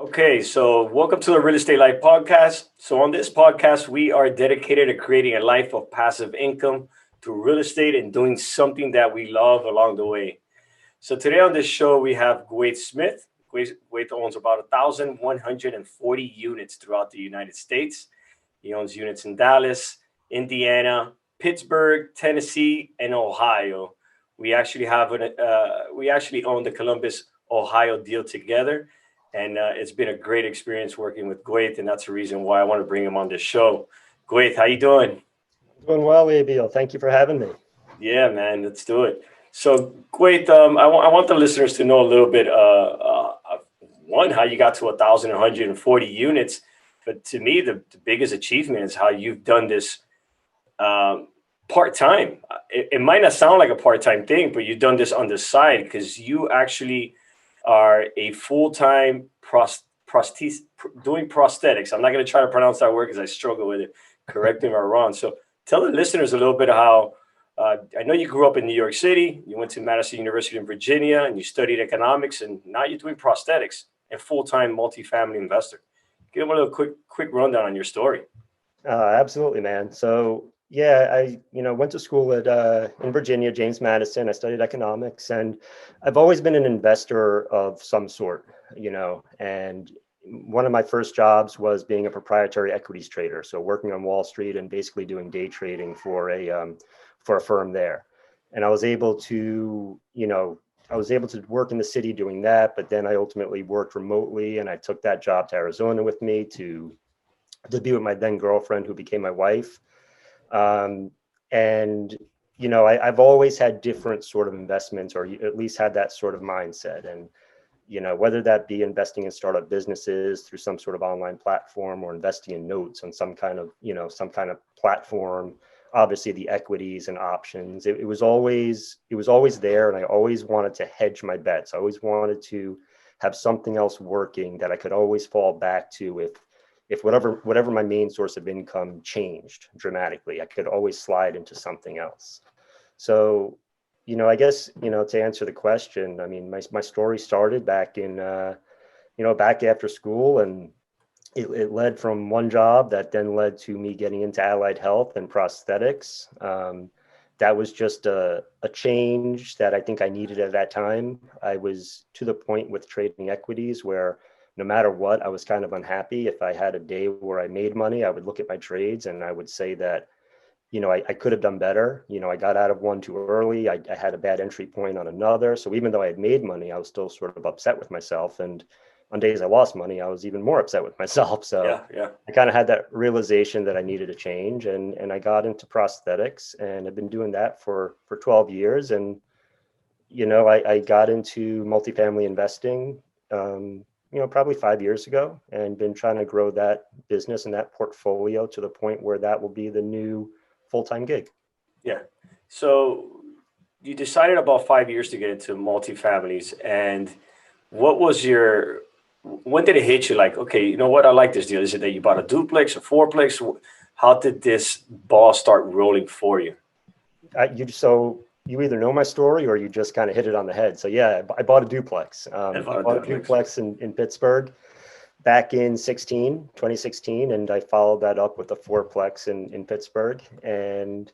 Okay, so welcome to the Real Estate Life Podcast. So on this podcast, we are dedicated to creating a life of passive income through real estate and doing something that we love along the way. So today on this show, we have Gwyeth Smith. Gwyeth owns about 1,140 units throughout the United States. He owns units in Dallas, Indiana, Pittsburgh, Tennessee, and Ohio. We actually own the Columbus, Ohio deal together. And it's been a great experience working with Gwyeth, and that's the reason why I want to bring him on this show. Gwyeth, how you doing? Doing well, Abiel. Thank you for having me. Yeah, man, let's do it. So, Gwyeth, I want the listeners to know a little bit. One, how you got to 1,140 units, but to me, the biggest achievement is how you've done this part time. It might not sound like a part time thing, but you've done this on the side because you actually are a full-time prosthetist doing prosthetics. I'm not going to try to pronounce that word because I struggle with it. Correct me if I'm wrong. So tell the listeners a little bit of how, I know you grew up in New York City. You went to Madison University in Virginia and you studied economics, and now you're doing prosthetics and full-time multifamily investor. Give them a little quick rundown on your story. Absolutely, man. So yeah, I went to school at in Virginia, James Madison. I studied economics, and I've always been an investor of some sort, and one of my first jobs was being a proprietary equities trader. So working on Wall Street and basically doing day trading for a firm there. And I was able to, work in the city doing that, but then I ultimately worked remotely, and I took that job to Arizona with me to be with my then girlfriend, who became my wife. And I've always had different sort of investments, or at least had that sort of mindset. And whether that be investing in startup businesses through some sort of online platform, or investing in notes on some kind of platform, obviously the equities and options, it was always there. And I always wanted to hedge my bets. I always wanted to have something else working that I could always fall back to if whatever my main source of income changed dramatically. I could always slide into something else. So, I guess, to answer the question, I mean, my story started back in, back after school, and it led from one job that then led to me getting into allied health and prosthetics. That was just a change that I think I needed at that time. I was to the point with trading equities where no matter what, I was kind of unhappy. If I had a day where I made money, I would look at my trades and I would say that, I could have done better. I got out of one too early. I had a bad entry point on another. So even though I had made money, I was still sort of upset with myself. And on days I lost money, I was even more upset with myself. So Yeah. I kind of had that realization that I needed a change, and I got into prosthetics, and I've been doing that for 12 years. And, I got into multifamily investing, probably 5 years ago, and been trying to grow that business and that portfolio to the point where that will be the new full-time gig. Yeah. So you decided about 5 years to get into multifamilies. And when did it hit you? Like, okay, you know what? I like this deal. Is it that you bought a duplex or fourplex? How did this ball start rolling for you? So you either know my story or you just kind of hit it on the head. So yeah, I bought a duplex. I I bought a bought a duplex. duplex in Pittsburgh back in 2016, and I followed that up with a fourplex in Pittsburgh. And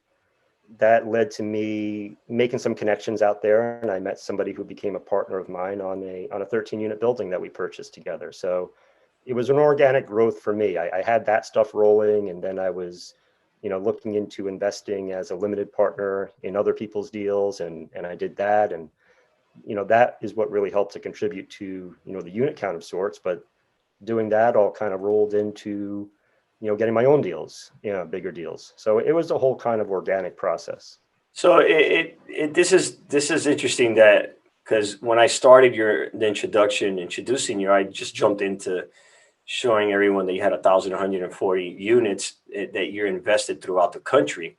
that led to me making some connections out there. And I met somebody who became a partner of mine on a 13-unit building that we purchased together. So it was an organic growth for me. I had that stuff rolling, and then I was looking into investing as a limited partner in other people's deals, and I did that. And that is what really helped to contribute to the unit count of sorts. But doing that all kind of rolled into getting my own deals, bigger deals. So it was a whole kind of organic process. So this is interesting, that because when I started the introducing you, I just jumped into showing everyone that you had 1,140 units that you're invested throughout the country.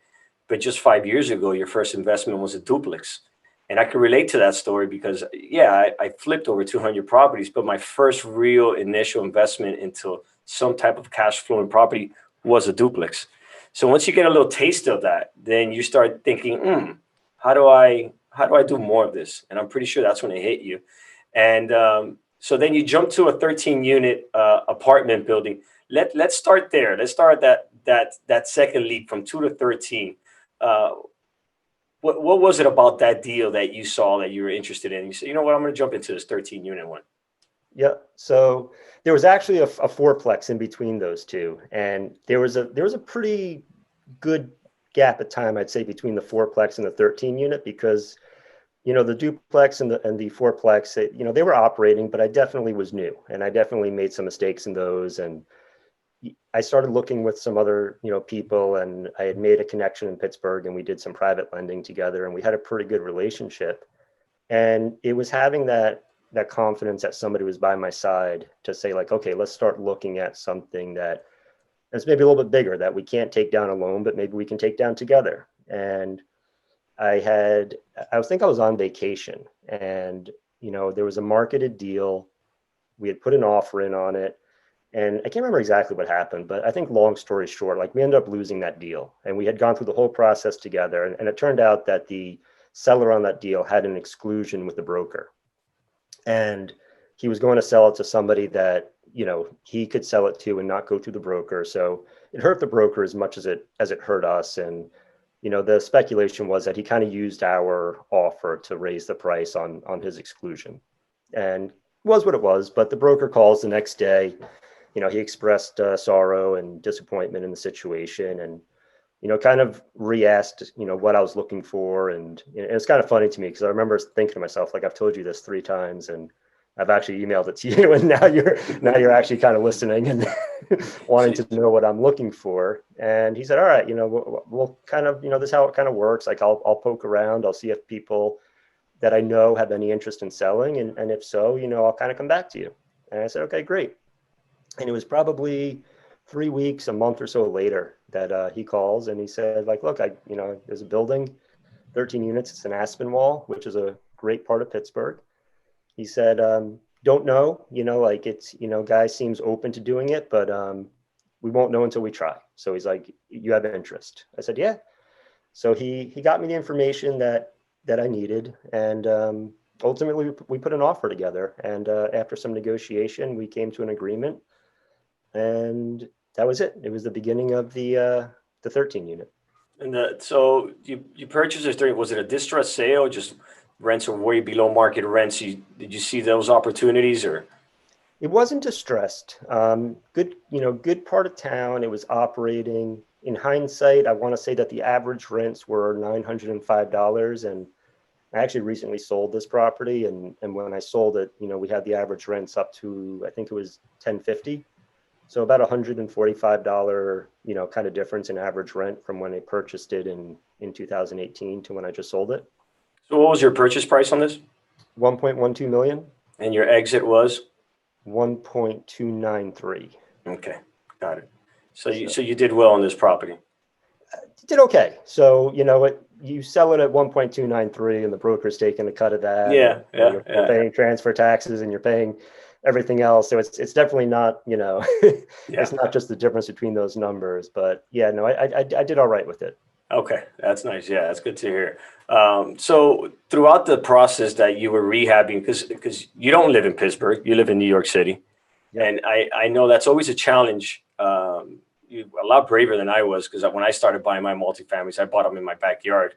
But just 5 years ago, your first investment was a duplex. And I can relate to that story because, yeah, I flipped over 200 properties, but my first real initial investment into some type of cash flowing property was a duplex. So once you get a little taste of that, then you start thinking, how do I do more of this? And I'm pretty sure that's when it hit you. And So then you jump to a 13 unit apartment building. Let's start there. Let's start that second leap from 2 to 13. Uh, what was it about that deal that you saw that you were interested in? You said, you know what, I'm going to jump into this 13 unit one. Yeah. So there was actually a fourplex in between those two, and there was a pretty good gap of time, I'd say, between the fourplex and the 13 unit, because the duplex and the fourplex, they were operating, but I definitely was new, and I definitely made some mistakes in those. And I started looking with some other, people, and I had made a connection in Pittsburgh, and we did some private lending together, and we had a pretty good relationship. And it was having that confidence that somebody was by my side to say, like, okay, let's start looking at something that's maybe a little bit bigger, that we can't take down alone, but maybe we can take down together. And I think I was on vacation, and, there was a marketed deal. We had put an offer in on it, and I can't remember exactly what happened, but I think, long story short, like, we ended up losing that deal, and we had gone through the whole process together. And it turned out that the seller on that deal had an exclusion with the broker, and he was going to sell it to somebody that, he could sell it to and not go through the broker. So it hurt the broker as much as it hurt us. And the speculation was that he kind of used our offer to raise the price on his exclusion, and it was what it was. But the broker calls the next day. He expressed sorrow and disappointment in the situation, and kind of re-asked what I was looking for. And it's kind of funny to me, because I remember thinking to myself, like, I've told you this 3 times, and I've actually emailed it to you, and now you're actually kind of listening and wanting to know what I'm looking for. And he said, all right, we'll kind of, this is how it kind of works. Like, I'll poke around. I'll see if people that I know have any interest in selling. And if so, I'll kind of come back to you. And I said, okay, great. And it was probably 3 weeks, a month or so later, that he calls, and he said, like, look, there's a building, 13 units. It's an Aspinwall, which is a great part of Pittsburgh. He said, don't know, like, it's, guy seems open to doing it, but we won't know until we try. So he's like, you have interest? I said, yeah. So he got me the information that I needed. And ultimately we put an offer together. And after some negotiation, we came to an agreement. And that was it. It was the beginning of the 13 unit. And so you purchased this during, was it a distressed sale? Just rents were way below market rents. Did you see those opportunities, or? It wasn't distressed. Good part of town. It was operating. In hindsight, I want to say that the average rents were $905. And I actually recently sold this property. And when I sold it, we had the average rents up to, I think it was $1,050. So about $145, kind of difference in average rent from when I purchased it in 2018 to when I just sold it. So what was your purchase price on this? 1.12 million. And your exit was? 1.293. Okay, got it. So you did well on this property. Did okay. So you sell it at 1.293, and the broker's taking a cut of that. Yeah, you're paying transfer taxes, and you're paying everything else. So it's definitely not, it's not just the difference between those numbers. But yeah, no, I did all right with it. Okay, that's nice. Yeah, that's good to hear. So throughout the process that you were rehabbing, because you don't live in Pittsburgh, you live in New York City. Yep. And I know that's always a challenge. You're a lot braver than I was, because when I started buying my multifamilies, I bought them in my backyard.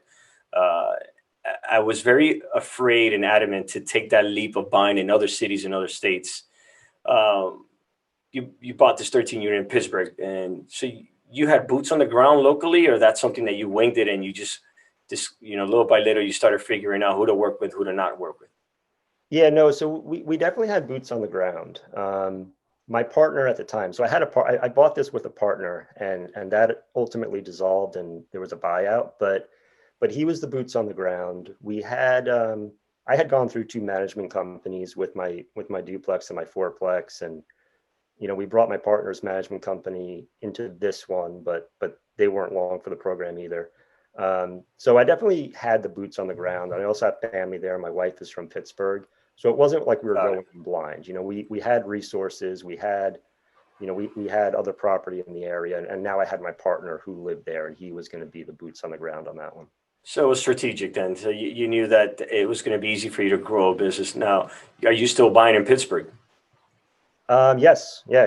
I was very afraid and adamant to take that leap of buying in other cities and other states. You bought this 13 unit in Pittsburgh, and so you had boots on the ground locally, or that's something that you winged it, and you just little by little you started figuring out who to work with, who to not work with? Yeah, no. So we definitely had boots on the ground. My partner at the time, so I bought this with a partner, and that ultimately dissolved, and there was a buyout, but he was the boots on the ground. I had gone through 2 management companies with my duplex and my fourplex, and we brought my partner's management company into this one, but they weren't long for the program either. So I definitely had the boots on the ground. I also have family there. My wife is from Pittsburgh, so it wasn't like we were going blind. We had resources. We had other property in the area, and now I had my partner who lived there, and he was going to be the boots on the ground on that one. So it was strategic then. So you knew that it was going to be easy for you to grow a business. Now, are you still buying in Pittsburgh? Yes, yeah.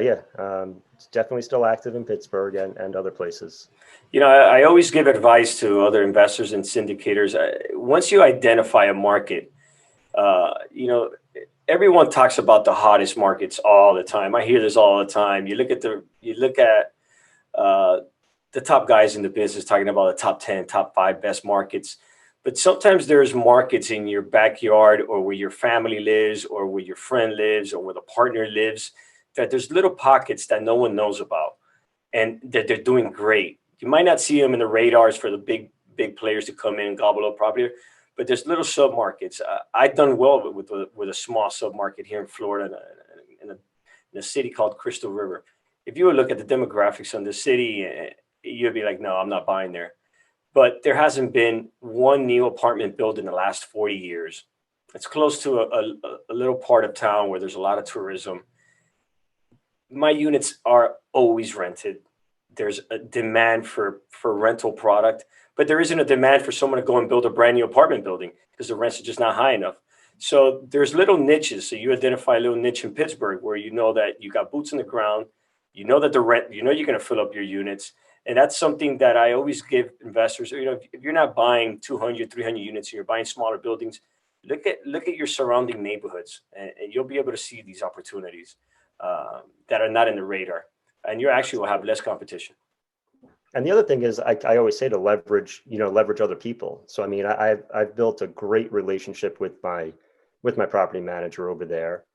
It's definitely still active in Pittsburgh and other places. You know, I always give advice to other investors and syndicators. Once you identify a market, you know, everyone talks about the hottest markets all the time. I hear this all the time. You look at uh, the top guys in the business talking about the top 10, top five best markets. But sometimes there's markets in your backyard or where your family lives or where your friend lives or where the partner lives that there's little pockets that no one knows about and that they're doing great. You might not see them in the radars for the big players to come in and gobble up property, but there's little sub markets. I've done well with a small sub market here in Florida in a city called Crystal River. If you would look at the demographics on the city, you'd be like, no, I'm not buying there. But there hasn't been one new apartment built in the last 40 years. It's close to a little part of town where there's a lot of tourism. My units are always rented. There's a demand for rental product, but there isn't a demand for someone to go and build a brand new apartment building because the rents are just not high enough. So there's little niches. So you identify a little niche in Pittsburgh where you know that you got boots in the ground, you know that the rent, you know you're going to fill up your units. And that's something that I always give investors. You know, if you're not buying 200, 300 units and you're buying smaller buildings, look at your surrounding neighborhoods, and you'll be able to see these opportunities that are not in the radar, and you actually will have less competition. And the other thing is, I always say to leverage other people. So I mean, I've built a great relationship with my property manager over there,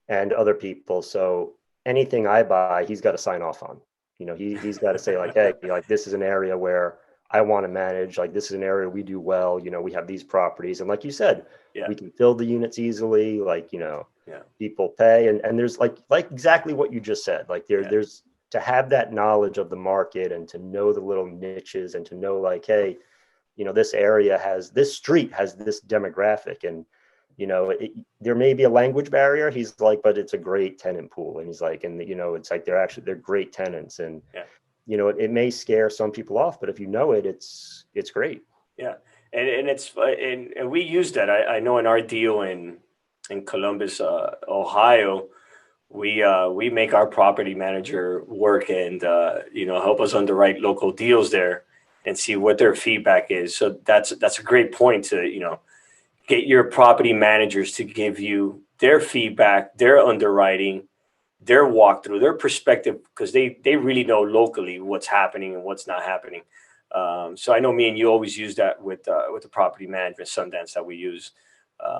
and other people. So anything I buy, he's got to sign off on. You know, he's got to say like, hey, like this is an area where I want to manage. Like this is an area we do well. You know, we have these properties, and like you said, Yeah, we can fill the units easily. Like yeah, people pay, and there's like exactly what you just said. Like yeah, there's to have that knowledge of the market and to know the little niches and to know like, hey, this street has this demographic, and there may be a language barrier. He's like, but it's a great tenant pool, and he's like, and it's like they're great tenants, and yeah, it may scare some people off, but if you know it, it's great. yeah. And we use that. I know in our deal in Columbus, Ohio, we make our property manager work and help us underwrite local deals there and see what their feedback is. So that's a great point to get your property managers to give you their feedback, their underwriting, their walkthrough, their perspective, because they really know locally what's happening and what's not happening. So I know me and you always use that with the property management Sundance that we use.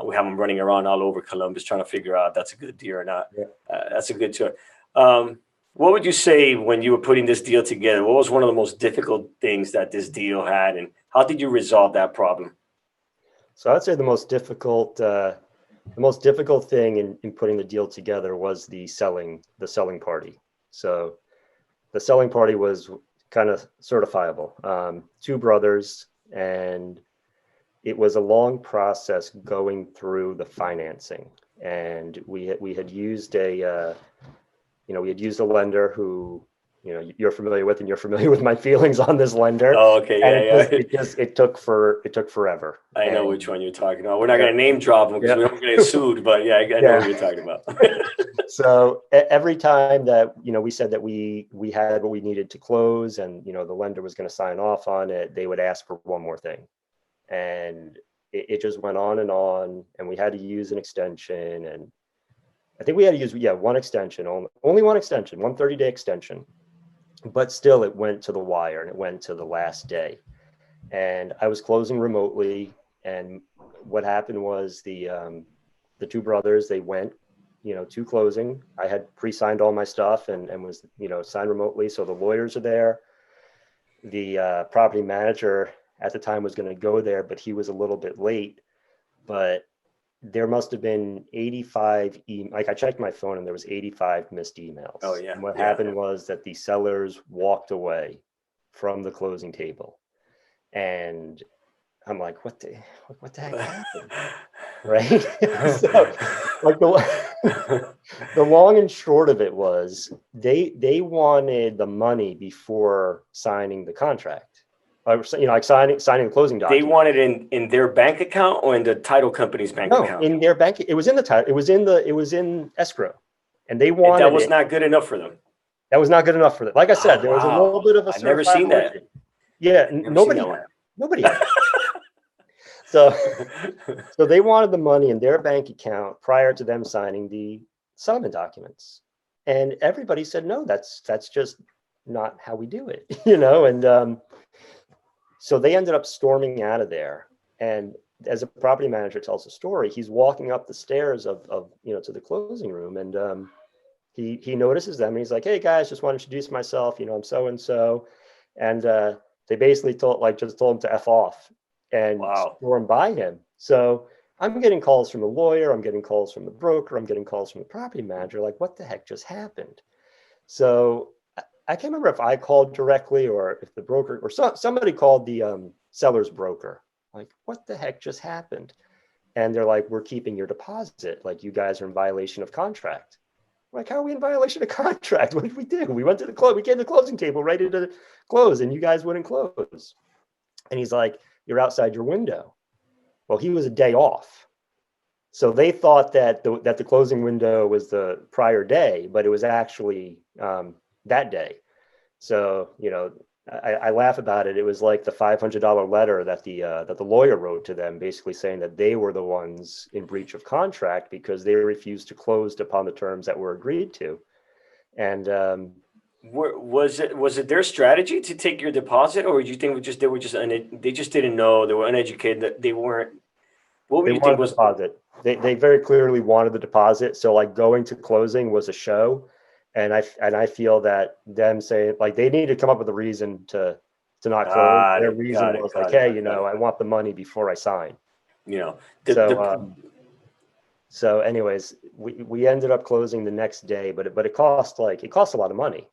We have them running around all over Columbus trying to figure out if that's a good deal or not. Yeah. That's a good tour. What would you say when you were putting this deal together? What was one of the most difficult things that this deal had, and how did you resolve that problem? So I'd say the most difficult thing in putting the deal together was the selling party. So the selling party was kind of certifiable. Two brothers, and it was a long process going through the financing. And we had used a lender who you're familiar with, and you're familiar with my feelings on this lender. Oh, okay, yeah. It took forever. I know which one you're talking about. We're not going to name drop them because we don't get sued, but yeah, I know what you're talking about. So every time that we said that we had what we needed to close, and the lender was going to sign off on it, they would ask for one more thing, and it just went on, and we had to use an extension, and I think we had to use one extension, only one extension, 130-day extension. But still, it went to the wire, and it went to the last day. And I was closing remotely. And what happened was the two brothers, they went, to closing. I had pre-signed all my stuff and was, signed remotely. So the lawyers are there. The property manager at the time was going to go there, but he was a little bit late. But there must have been 85 like I checked my phone, and there was 85 missed emails. Oh yeah. And what happened was that the sellers walked away from the closing table, and I'm like, what the heck happened? Right. So like the long and short of it was they wanted the money before signing the contract. Like signing the closing document. They want it in their bank account or in the title company's bank account? In their bank. It was in the title. It was in escrow. and they And that wanted was it. not good enough for them. That was not good enough for them. Like I said, Oh, there was a little wow. bit of a I've never seen certified that. margin. Yeah, Never seen that nobody had. So, one. so they wanted the money in their bank account prior to them signing the settlement documents, and everybody said no. That's just not how we do it, And so they ended up storming out of there. And as a property manager tells the story, he's walking up the stairs of to the closing room, and he notices them, and he's like, "Hey guys, just want to introduce myself. I'm so and so," and they basically just told him to F off and Wow. storm by him. So I'm getting calls from the lawyer, I'm getting calls from the broker, I'm getting calls from the property manager, like, what the heck just happened? So I can't remember if I called directly or if the broker or somebody called the seller's broker. Like, what the heck just happened? And they're like, "We're keeping your deposit. Like, you guys are in violation of contract." I'm like, "How are we in violation of contract? What did we do? We went to the we came to the closing table ready to close, and you guys wouldn't close." And he's like, "You're outside your window." Well, he was a day off. So they thought that the closing window was the prior day, but it was actually that day. So, I laugh about it. It was like the $500 letter that the lawyer wrote to them, basically saying that they were the ones in breach of contract because they refused to close upon the terms that were agreed to. And Was it their strategy to take your deposit, or do you think they just didn't know, they were uneducated, that they weren't? What would they you think wanted the was? deposit. They very clearly wanted the deposit. So like going to closing was a show. And I feel that them saying like they need to come up with a reason to not close. Got Their it. reason Got it. was like, Got it. hey, Got it. I want the money before I sign. You know, the So the so anyways, we ended up closing the next day, but it cost a lot of money to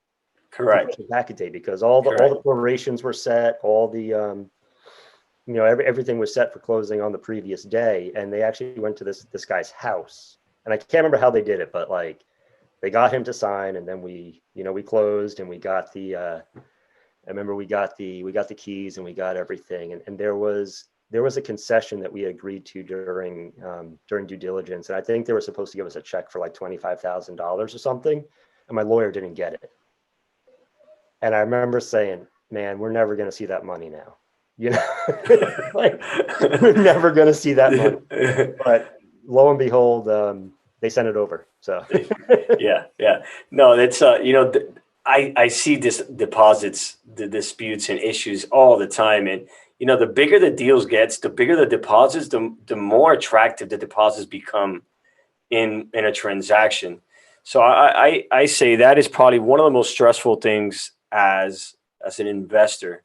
push correct. it back a day because all the Correct. prorations were set, all the everything was set for closing on the previous day, and they actually went to this guy's house, and I can't remember how they did it, but like they got him to sign, and then we closed, and we got the I remember we got the keys, and we got everything, and there was a concession that we agreed to during due diligence, and I think they were supposed to give us a check for like $25,000 or something, and my lawyer didn't get it, and I remember saying, "Man, we're never going to see that money now." Like we're never going to see that money. But lo and behold, they sent it over. So Yeah, yeah. No, that's I see this deposits, the disputes and issues all the time, and the bigger the deals gets, the bigger the deposits, the more attractive the deposits become in a transaction. So I say that is probably one of the most stressful things as an investor,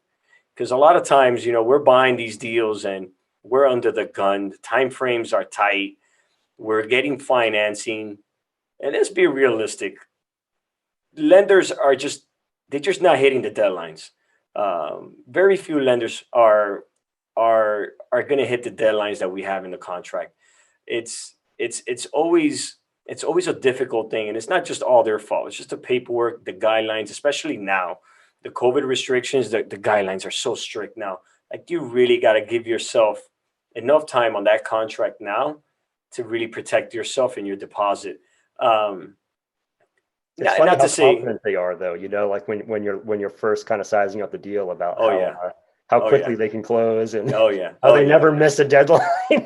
because a lot of times we're buying these deals and we're under the gun. The time frames are tight. We're getting financing, and let's be realistic. Lenders are they're just not hitting the deadlines. Very few lenders are going to hit the deadlines that we have in the contract. It's always a difficult thing, and it's not just all their fault. It's just the paperwork, the guidelines, especially now, the COVID restrictions. The guidelines are so strict now. Like, you really got to give yourself enough time on that contract now to really protect yourself and your deposit. Um, it's not, funny not how to say, confident they are, though. Like when you're first kind of sizing up the deal about oh yeah, how oh yeah, quickly they can close and oh yeah, how oh they yeah. never miss a deadline.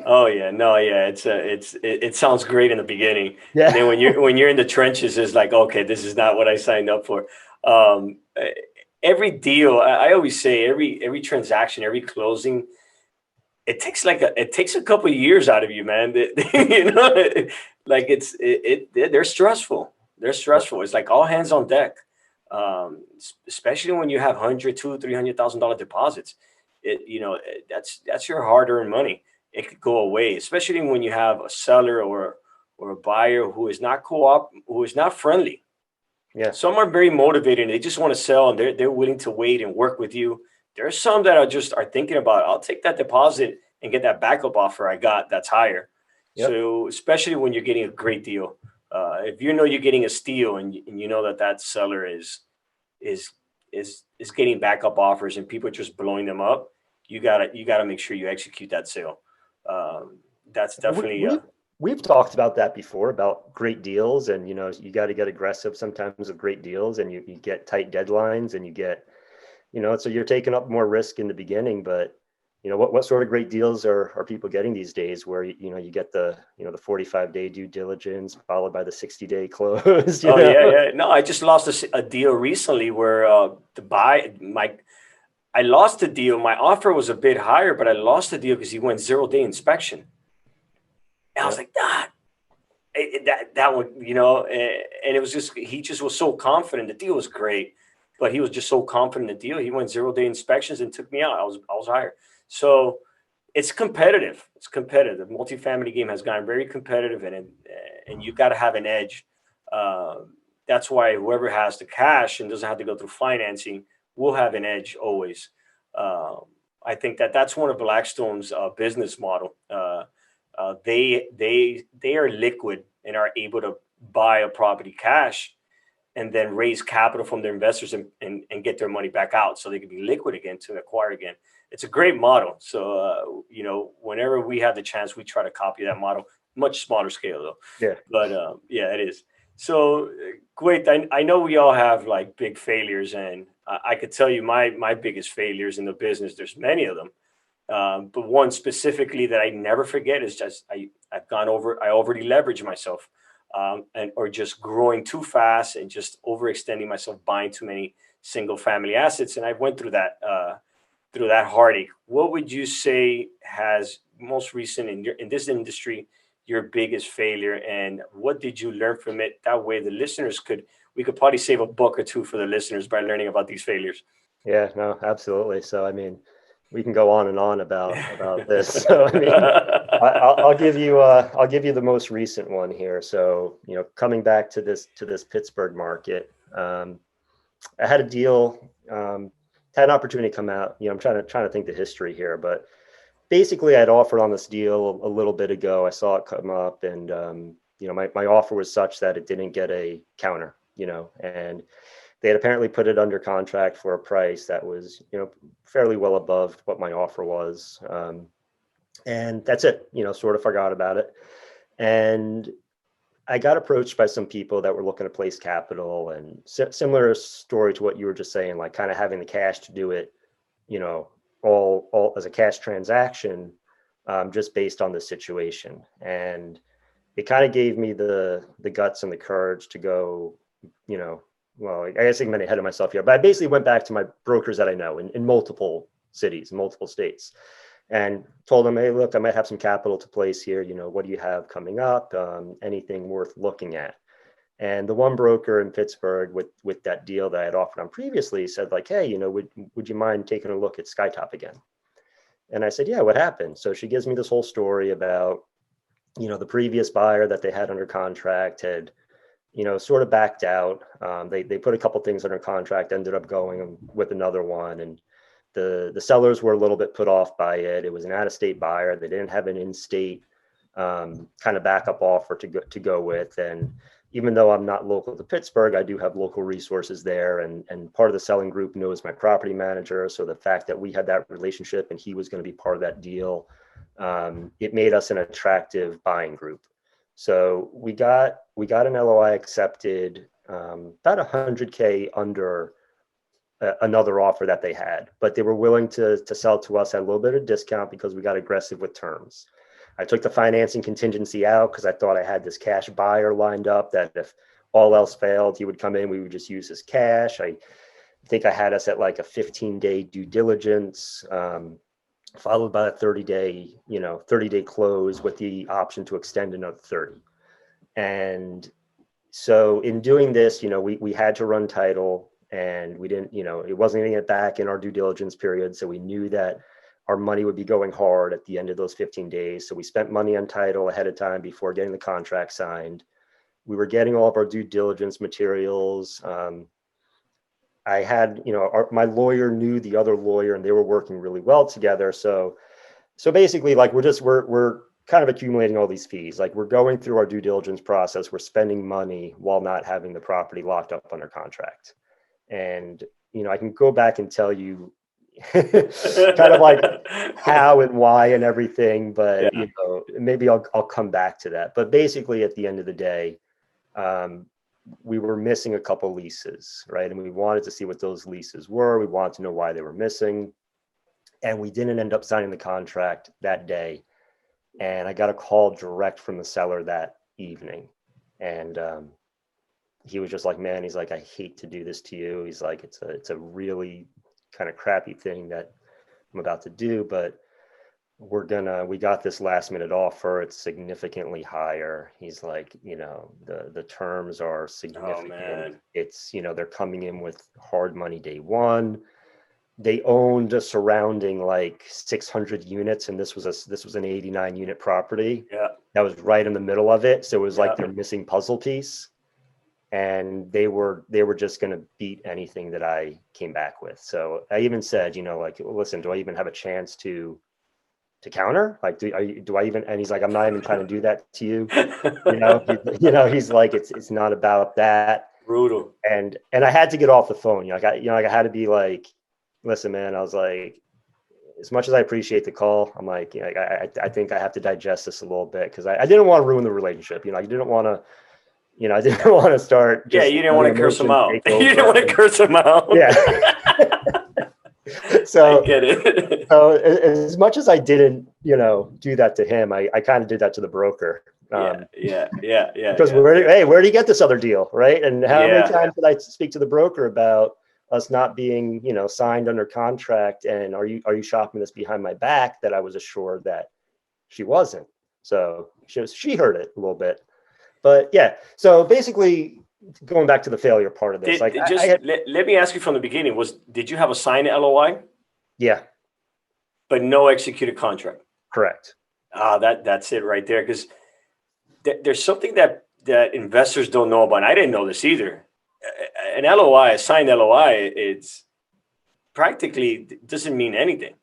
Oh yeah, no, yeah, it sounds great in the beginning, and Yeah. then when you're in the trenches, it's like, okay, this is not what I signed up for. Um, eh, every deal, I always say, every transaction, every closing, it takes a couple of years out of you, man. Like they're stressful. They're Yep. stressful. It's like all hands on deck, especially when you have 100, 200, $300,000 deposits. That's your hard earned money. It could go away, especially when you have a seller or a buyer who is not who is not friendly. Yeah. Some are very motivated and they just want to sell, and they're willing to wait and work with you. There's some that are thinking about, I'll take that deposit and get that backup offer I got that's higher. Yep. So especially when you're getting a great deal, if you're getting a steal, and you know that seller is is getting backup offers and people are just blowing them up, you gotta make sure you execute that sale. That's We, definitely we we've talked about that before, about great deals, and you know, you got to get aggressive sometimes with great deals, and you get tight deadlines, and you get, you know, so you're taking up more risk in the beginning. But you know, what sort of great deals are people getting these days, where you know, you get the, you know, the 45-day due diligence followed by the 60-day close, you Oh know? yeah, yeah. No, I just lost a deal recently where I lost the deal. My offer was a bit higher, but I lost the deal because he went 0 day inspection. And I was Yeah. like, ah, that one, you know, and it was just, he just was so confident. The deal was great, but he was just so confident in the deal. He went 0 day inspections and took me out. I was higher. So it's competitive. It's competitive. The multifamily game has gotten very competitive, and you got to have an edge. Uh, that's why whoever has the cash and doesn't have to go through financing will have an edge always. Um, I think that's one of Blackstone's business model. They are liquid and are able to buy a property cash and then raise capital from their investors, and get their money back out so they can be liquid again to acquire again. It's a great model. So, you know, whenever we have the chance, we try to copy that model, much smaller scale though. Yeah. But yeah, it is. So, Gwyeth, I know we all have like big failures, and I could tell you my biggest failures in the business. There's many of them. But one specifically that I never forget is just I've gone over. I already leveraged myself, and or just growing too fast and just overextending myself, buying too many single family assets, and I went through that heartache. What would you say has most recent in this industry your biggest failure, and what did you learn from it? That way, the listeners we could probably save a book or two for the listeners by learning about these failures. Yeah, no, absolutely. So, I mean, we can go on and on about this. So, I mean, I'll give you the most recent one here. So, you know, coming back to this Pittsburgh market, I had a deal, had an opportunity come out. You know, I'm trying to think the history here, but basically, I'd offered on this deal a little bit ago. I saw it come up, and you know, my offer was such that it didn't get a counter. You know, and they had apparently put it under contract for a price that was, you know, fairly well above what my offer was. And that's it, you know, sort of forgot about it. And I got approached by some people that were looking to place capital, and similar story to what you were just saying, like kind of having the cash to do it, you know, all as a cash transaction, just based on the situation. And it kind of gave me the guts and the courage to go, you know, well, I guess I'm getting ahead of myself here, but I basically went back to my brokers that I know in multiple cities, multiple states, and told them, hey, look, I might have some capital to place here. You know, what do you have coming up? Anything worth looking at? And the one broker in Pittsburgh with that deal that I had offered on previously said, like, hey, you know, would you mind taking a look at Skytop again? And I said, yeah, what happened? So she gives me this whole story about, you know, the previous buyer that they had under contract had, you know, sort of backed out. They put a couple things under contract, ended up going with another one, and the sellers were a little bit put off by it. It was an out-of-state buyer. They didn't have an in-state kind of backup offer to go with. And even though I'm not local to Pittsburgh, I do have local resources there, and part of the selling group knows my property manager. So the fact that we had that relationship and he was going to be part of that deal, it made us an attractive buying group. So we got an LOI accepted, about 100K under another offer that they had, but they were willing to sell to us at a little bit of discount because we got aggressive with terms. I took the financing contingency out because I thought I had this cash buyer lined up that if all else failed, he would come in, we would just use his cash. I think I had us at like a 15-day due diligence, followed by a 30-day close with the option to extend another 30. And so in doing this, you know, we had to run title, and we didn't, you know, it wasn't going to get back in our due diligence period. So we knew that our money would be going hard at the end of those 15 days. So we spent money on title ahead of time before getting the contract signed. We were getting all of our due diligence materials. I had, you know, my lawyer knew the other lawyer, and they were working really well together. So basically, like, we're kind of accumulating all these fees. Like, we're going through our due diligence process. We're spending money while not having the property locked up under contract. And, you know, I can go back and tell you, kind of like how and why and everything. But, Yeah. maybe I'll come back to that. But basically at the end of the day, we were missing a couple leases, right? And we wanted to see what those leases were. We wanted to know why they were missing. And we didn't end up signing the contract that day. And I got a call direct from the seller that evening. And he was just like, man, he's like, I hate to do this to you. He's like, it's a really kind of crappy thing that I'm about to do, but we got this last minute offer. It's significantly higher. He's like, the terms are significant. Man. It's, they're coming in with hard money day one. They owned a surrounding like 600 units, and this was an 89 unit property. Yeah. That was right in the middle of it. So it was like Yeah. their missing puzzle piece. And they were just going to beat anything that I came back with. So I even said, like, listen, do I even have a chance to counter? Like, do I even? And he's like, I'm not even trying to do that to you. He's like, it's not about that. Brutal. And I had to get off the phone. I had to be like, listen, man. I was like, as much as I appreciate the call, I'm like, I think I have to digest this a little bit, because I didn't want to ruin the relationship. I didn't want to. I didn't want to start. Yeah, you didn't want to curse him out. You didn't want to curse him out. Yeah. So I get it. So as much as I didn't, do that to him, I kind of did that to the broker. Yeah. Because where do you get this other deal, right? And how many times did I speak to the broker about us not being, signed under contract? And are you shopping this behind my back? That I was assured that she wasn't. So she heard it a little bit. But yeah, so basically, going back to the failure part of this, let me ask you from the beginning: did you have a signed LOI? Yeah, but no executed contract. Correct. That's it right there. Because there's something that investors don't know about. And I didn't know this either. An LOI, a signed LOI, it's practically doesn't mean anything.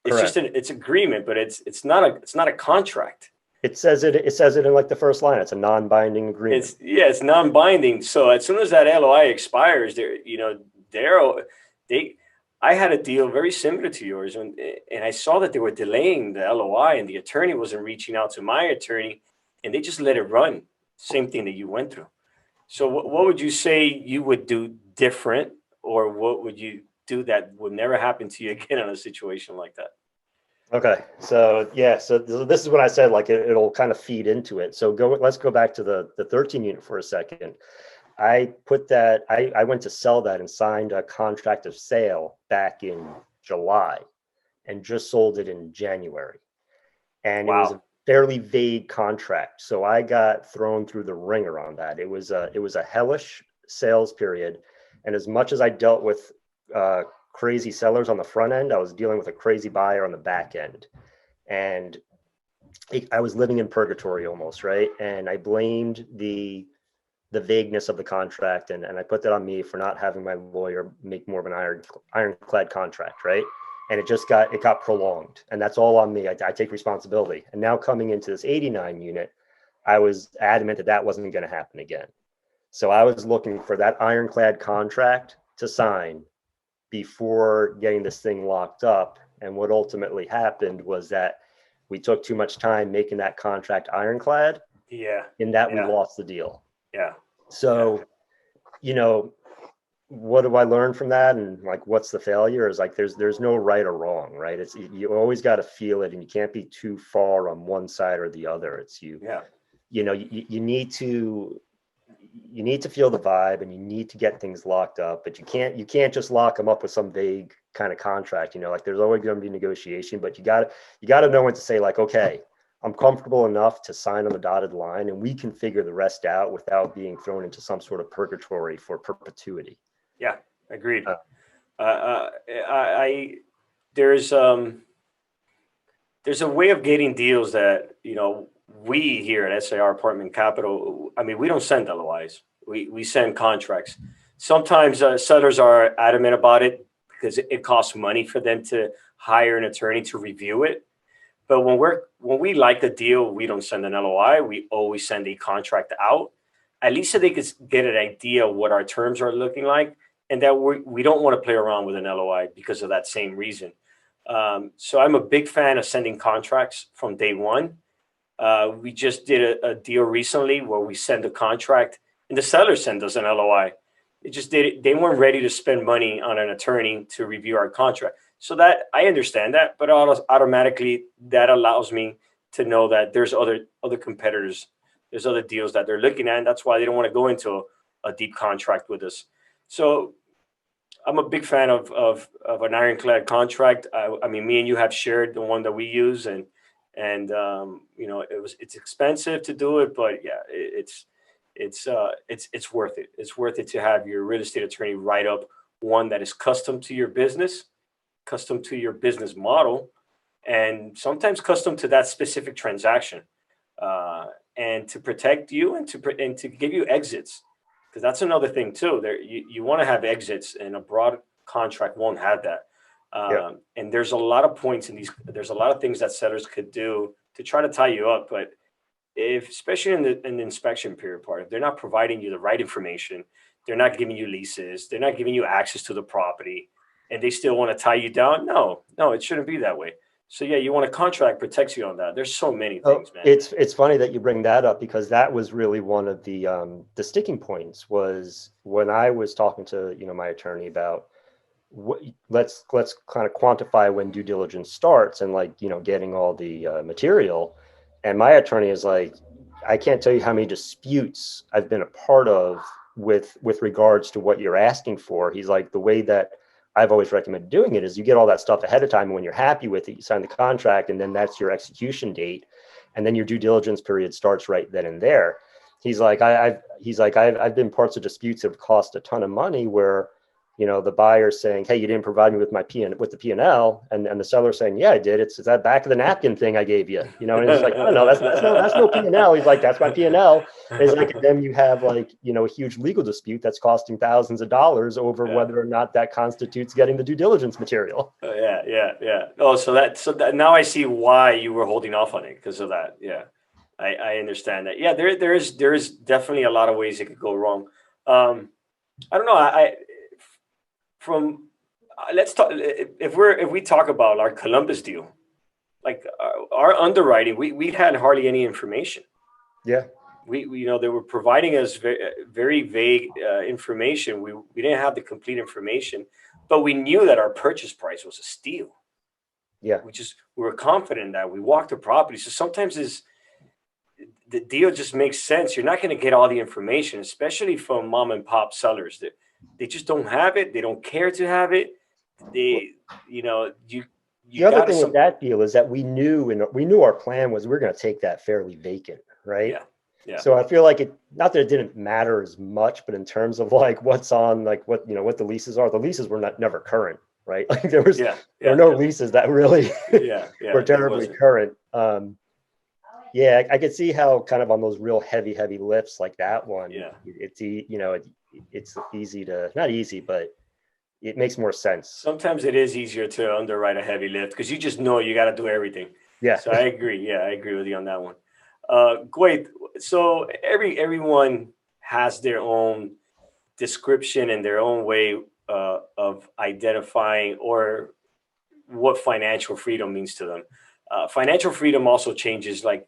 It's Correct. just it's agreement, but it's not a contract. It says it in like the first line. It's a non-binding agreement. It's non-binding. So as soon as that LOI expires, I had a deal very similar to yours, and I saw that they were delaying the LOI, and the attorney wasn't reaching out to my attorney, and they just let it run. Same thing that you went through. So what would you say you would do different, or what would you do that would never happen to you again in a situation like that? Okay. So yeah, so this is what I said, like it'll kind of feed into it. So let's go back to the 13 unit for a second. I went to sell that and signed a contract of sale back in July and just sold it in January. And It was a fairly vague contract. So I got thrown through the ringer on that. It was a hellish sales period. And as much as I dealt with crazy sellers on the front end, I was dealing with a crazy buyer on the back end. And I was living in purgatory almost, right? And I blamed the vagueness of the contract, and I put that on me for not having my lawyer make more of an ironclad contract, right? And it got prolonged, and that's all on me. I take responsibility. And now coming into this 89 unit, I was adamant that wasn't going to happen again. So I was looking for that ironclad contract to sign before getting this thing locked up. And what ultimately happened was that we took too much time making that contract ironclad. Yeah. In that we lost the deal. Yeah. So, what do I learn from that? And like, what's the failure? Is like, there's no right or wrong, right? You always got to feel it, and you can't be too far on one side or the other. You need to feel the vibe, and you need to get things locked up, but you can't just lock them up with some vague kind of contract. Like there's always going to be negotiation, but you got to know when to say, like, okay, I'm comfortable enough to sign on the dotted line, and we can figure the rest out without being thrown into some sort of purgatory for perpetuity. Yeah, agreed. There's a way of getting deals that, we here at SAR Apartment Capital, we don't send LOIs. We send contracts. Sometimes sellers are adamant about it because it costs money for them to hire an attorney to review it. But when we like a deal, we don't send an LOI. We always send a contract out, at least so they could get an idea of what our terms are looking like. and that we don't want to play around with an LOI because of that same reason. So I'm a big fan of sending contracts from day one. We just did a deal recently where we send a contract and the seller sent us an LOI. They weren't ready to spend money on an attorney to review our contract. So that I understand that, but automatically that allows me to know that there's other competitors, there's other deals that they're looking at, and that's why they don't want to go into a deep contract with us. So I'm a big fan of an Ironclad contract. I mean, me and you have shared the one that we use, and it's expensive to do it, but yeah, it's worth it. It's worth it to have your real estate attorney write up one that is custom to your business, custom to your business model, and sometimes custom to that specific transaction, and to protect you and to give you exits. Because that's another thing too. There, you want to have exits, and a broad contract won't have that. And there's a lot of points in these. There's a lot of things that sellers could do to try to tie you up. But especially in the inspection period part, if they're not providing you the right information, they're not giving you leases, they're not giving you access to the property, and they still want to tie you down. No, it shouldn't be that way. So yeah, you want a contract protects you on that. There's so many things, man. It's funny that you bring that up, because that was really one of the sticking points was when I was talking to my attorney about let's kind of quantify when due diligence starts and getting all the material. And my attorney is like, I can't tell you how many disputes I've been a part of with regards to what you're asking for. He's like, the way that I've always recommended doing it is you get all that stuff ahead of time. And when you're happy with it, you sign the contract, and then that's your execution date. And then your due diligence period starts right then and there. He's like, I've been parts of disputes that have cost a ton of money where, the buyer's saying, hey, you didn't provide me with the P&L, and the seller's saying, yeah, I did. It's that back of the napkin thing I gave you, and it's like, no, that's no P&L. He's like, that's my P&L. It's like, and then you have a huge legal dispute that's costing thousands of dollars over whether or not that constitutes getting the due diligence material. Yeah. Oh, so that now I see why you were holding off on it, because of that. Yeah, I understand that. Yeah, there is definitely a lot of ways it could go wrong. I don't know. Let's talk. If we talk about our Columbus deal, like our underwriting, we had hardly any information. Yeah, we they were providing us very, very vague information. We didn't have the complete information, but we knew that our purchase price was a steal. Yeah, we were confident in that. We walked the property. So sometimes the deal just makes sense. You're not going to get all the information, especially from mom and pop sellers. They just don't have it. They don't care to have it. The other thing with that deal is that we knew our plan was we're going to take that fairly vacant, right? Yeah. So I feel like not that it didn't matter as much, but in terms of what's on, what the leases are, the leases were never current, right? Like there were no leases that really were terribly current. Yeah, I could see how kind of on those real heavy lifts like that one. Yeah, it's easy to, not easy, but it makes more sense. Sometimes it is easier to underwrite a heavy lift because you just know you got to do everything. Yeah. So I agree. Yeah, I agree with you on that one. Great. So everyone has their own description and their own way of identifying or what financial freedom means to them. Financial freedom also changes like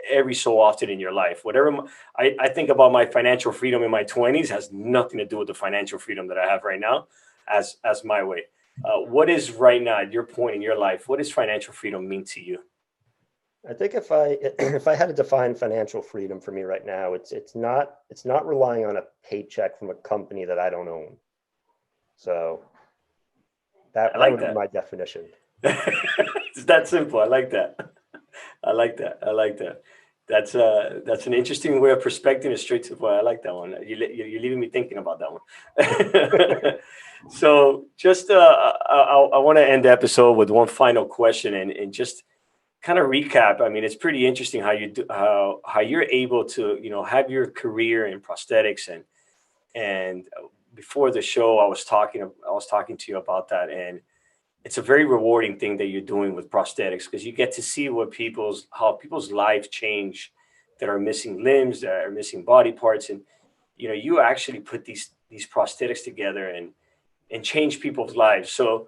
every so often in your life. Whatever I think about my financial freedom in my 20s has nothing to do with the financial freedom that I have right now as my way. What is right now at your point in your life? What does financial freedom mean to you? I think if I had to define financial freedom for me right now, it's not relying on a paycheck from a company that I don't own. So that would be my definition. It's that simple. I like that. That's an interesting way of perspective and straight to the point. I like that one. You're leaving me thinking about that one. So just I want to end the episode with one final question and just kind of recap. I mean, it's pretty interesting how you do how you're able to have your career in prosthetics and before the show I was talking to you about that, and it's a very rewarding thing that you're doing with prosthetics because you get to see how people's lives change that are missing limbs, that are missing body parts, and you actually put these prosthetics together, and and change people's lives. So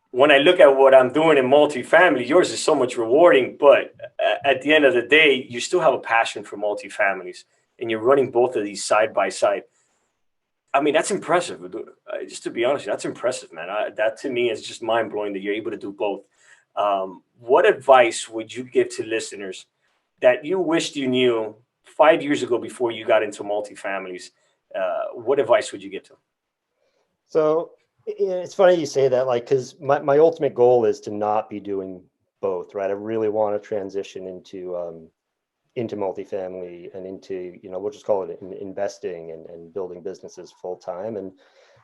when I look at what I'm doing in multifamily, yours is so much rewarding, but at the end of the day, you still have a passion for multifamilies and you're running both of these side by side. I mean, that's impressive. Just to be honest, that's impressive, man. That to me is just mind blowing that you're able to do both. What advice would you give to listeners that you wished you knew 5 years ago before you got into multifamilies? What advice would you give to them? So it's funny you say that, like, because my ultimate goal is to not be doing both, right? I really want to transition into multifamily and into, we'll just call it investing and building businesses full time. And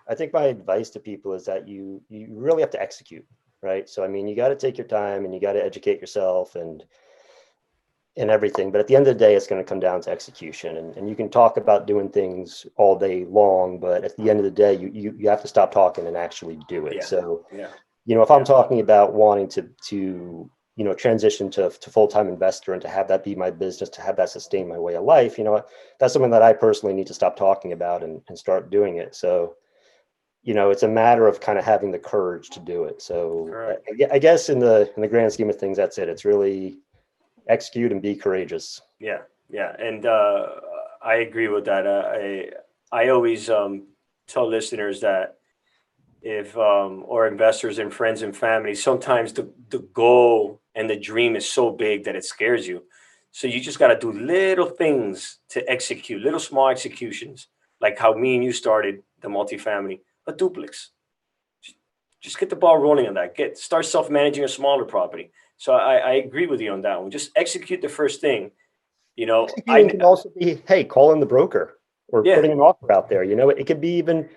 I think my advice to people is that you really have to execute, right? So, I mean, you got to take your time and you got to educate yourself and everything. But at the end of the day, it's going to come down to execution. And you can talk about doing things all day long, but at the end of the day, you have to stop talking and actually do it. Yeah. So, Yeah. If I'm talking about wanting to transition to full-time investor and to have that be my business, to have that sustain my way of life, that's something that I personally need to stop talking about and start doing it. So, it's a matter of kind of having the courage to do it. So I guess in the grand scheme of things, that's it. It's really execute and be courageous. Yeah. Yeah. And I agree with that. I always tell listeners that if or investors and friends and family, sometimes the goal and the dream is so big that it scares you. So you just got to do little things to execute, little small executions, like how me and you started the multifamily, a duplex. Just get the ball rolling on that. Start self-managing a smaller property. So I agree with you on that one. Just execute the first thing. Executing can also be, hey, calling the broker or putting an offer out there. It could be even,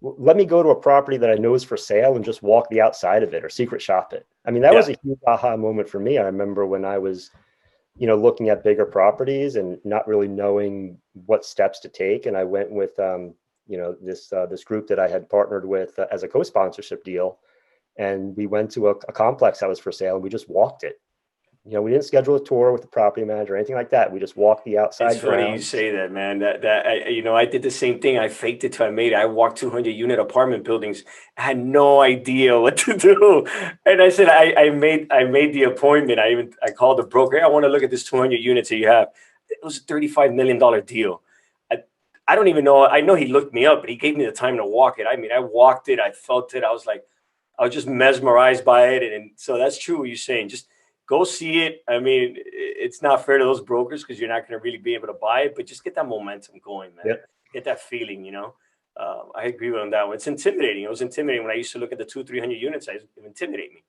let me go to a property that I know is for sale and just walk the outside of it or secret shop it. I mean, that was a huge aha moment for me. I remember when I was, looking at bigger properties and not really knowing what steps to take. And I went with, this group that I had partnered with as a co-sponsorship deal. And we went to a complex that was for sale and we just walked it. We didn't schedule a tour with the property manager or anything like that. We just walked the outside. It's funny you say that, man. I did the same thing. I faked it till I made it. I walked 200 unit apartment buildings. I had no idea what to do, and I said I made the appointment. I called the broker. Hey, I want to look at this 200 units that you have. It was a $35 million deal. I don't even know. I know he looked me up, but he gave me the time to walk it. I mean, I walked it. I felt it. I was just mesmerized by it, and so that's true what you're saying. Just go see it. I mean, it's not fair to those brokers because you're not going to really be able to buy it, but just get that momentum going, man. Yep. Get that feeling, I agree with on that one. It's intimidating. It was intimidating when I used to look at the 200-300 units. It intimidated me.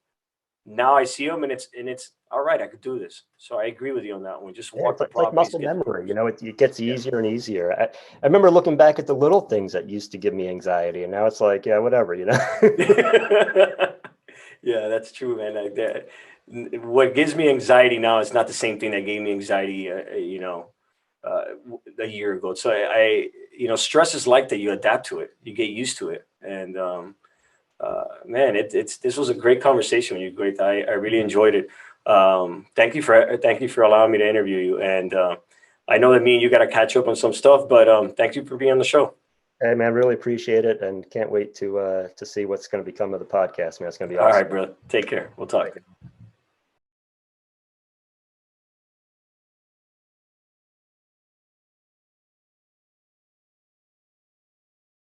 Now I see them and it's all right. I could do this. So I agree with you on that one. Just walk the properties. It's like muscle memory. It gets easier and easier. I remember looking back at the little things that used to give me anxiety, and now it's like, yeah, whatever, Yeah, that's true, man. Like that. What gives me anxiety now is not the same thing that gave me anxiety, a year ago. So stress is like that. You adapt to it, you get used to it. And, man, this was a great conversation with you, Gwyeth. I really enjoyed it. Thank you for allowing me to interview you. And, I know that me and you got to catch up on some stuff, but, thank you for being on the show. Hey, man, really appreciate it. And can't wait to see what's going to become of the podcast, man. It's going to be awesome. All right, bro. Take care. We'll talk.